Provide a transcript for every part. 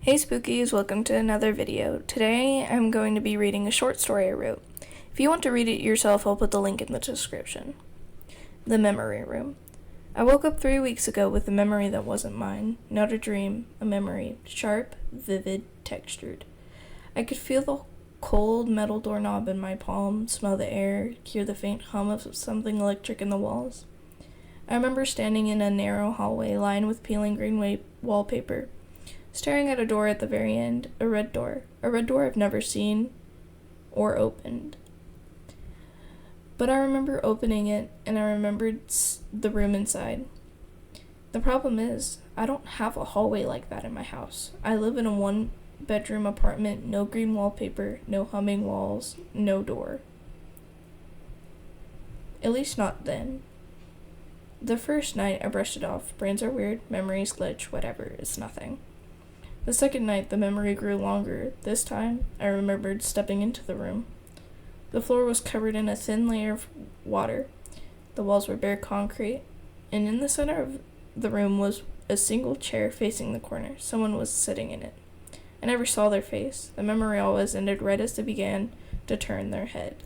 Hey Spookies, welcome to another video. Today I'm going to be reading a short story I wrote. If you want to read it yourself, I'll put the link in the description. The Memory Room. I woke up 3 weeks ago with a memory that wasn't mine. Not a dream, a memory. Sharp, vivid, textured. I could feel the cold metal doorknob in my palm, smell the air, hear the faint hum of something electric in the walls. I remember standing in a narrow hallway lined with peeling green wallpaper, staring at a door at the very end, a red door I've never seen or opened. But I remember opening it, and I remembered the room inside. The problem is, I don't have a hallway like that in my house. I live in a one-bedroom apartment, no green wallpaper, no humming walls, no door. At least not then. The first night, I brushed it off. Brains are weird, memories glitch, whatever, it's nothing. The second night, the memory grew longer. This time, I remembered stepping into the room. The floor was covered in a thin layer of water. The walls were bare concrete, and in the center of the room was a single chair facing the corner. Someone was sitting in it. I never saw their face. The memory always ended right as they began to turn their head.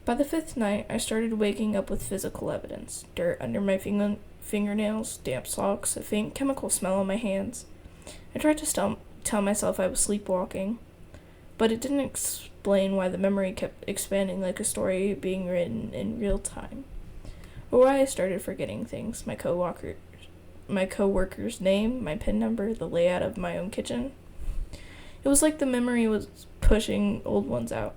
By the fifth night, I started waking up with physical evidence. Dirt under my fingernails, damp socks, a faint chemical smell on my hands. I tried to tell myself I was sleepwalking, but it didn't explain why the memory kept expanding like a story being written in real time, or why I started forgetting things, my coworker's name, my PIN number, the layout of my own kitchen. It was like the memory was pushing old ones out.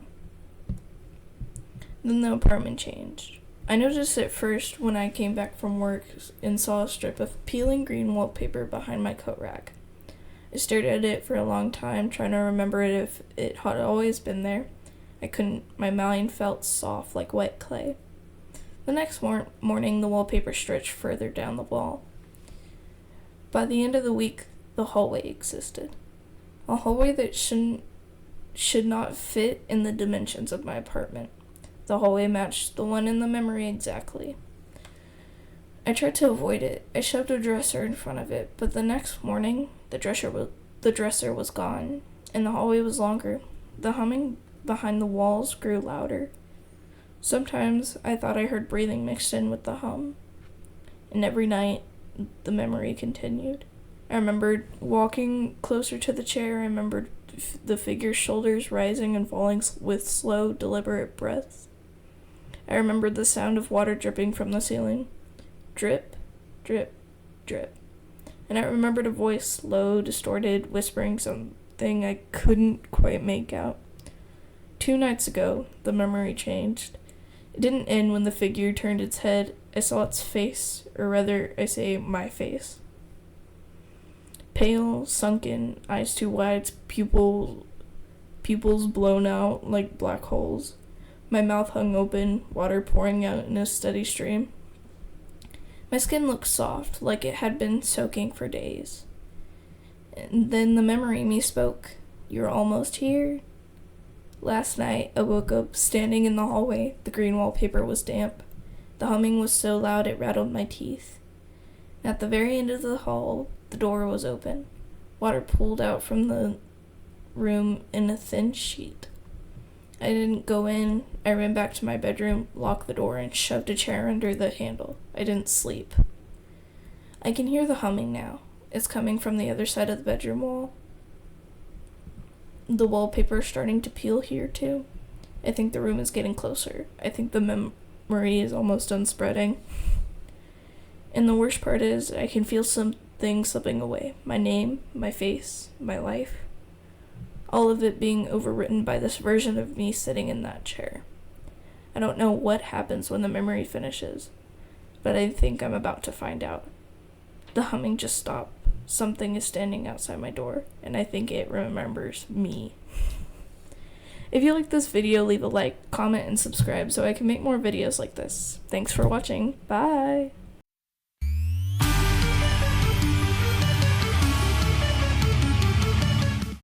Then the apartment changed. I noticed it first when I came back from work and saw a strip of peeling green wallpaper behind my coat rack. I stared at it for a long time, trying to remember it if it had always been there. I couldn't. My mind felt soft like wet clay. The next morning, the wallpaper stretched further down the wall. By the end of the week, the hallway existed. A hallway that should not fit in the dimensions of my apartment. The hallway matched the one in the memory exactly. I tried to avoid it. I shoved a dresser in front of it, but the next morning, the dresser was gone, and the hallway was longer. The humming behind the walls grew louder. Sometimes I thought I heard breathing mixed in with the hum, and every night the memory continued. I remembered walking closer to the chair. I remembered the figure's shoulders rising and falling with slow, deliberate breaths. I remembered the sound of water dripping from the ceiling. Drip, drip, drip. And I remembered a voice, low, distorted, whispering something I couldn't quite make out. 2 nights ago, the memory changed. It didn't end when the figure turned its head. I saw its face, or rather, I say my face. Pale, sunken, eyes too wide, pupils blown out like black holes. My mouth hung open, water pouring out in a steady stream. My skin looked soft, like it had been soaking for days. And then the memory me spoke. "You're almost here." Last night, I woke up standing in the hallway. The green wallpaper was damp. The humming was so loud it rattled my teeth. At the very end of the hall, the door was open. Water pooled out from the room in a thin sheet. I didn't go in. I ran back to my bedroom, locked the door, and shoved a chair under the handle. I didn't sleep. I can hear the humming now. It's coming from the other side of the bedroom wall. The wallpaper is starting to peel here, too. I think the room is getting closer. I think the memory is almost done spreading. And the worst part is, I can feel something slipping away. My name, my face, my life. All of it being overwritten by this version of me sitting in that chair. I don't know what happens when the memory finishes, but I think I'm about to find out. The humming just stopped. Something is standing outside my door, and I think it remembers me. If you like this video, leave a like, comment, and subscribe so I can make more videos like this. Thanks for watching. Bye!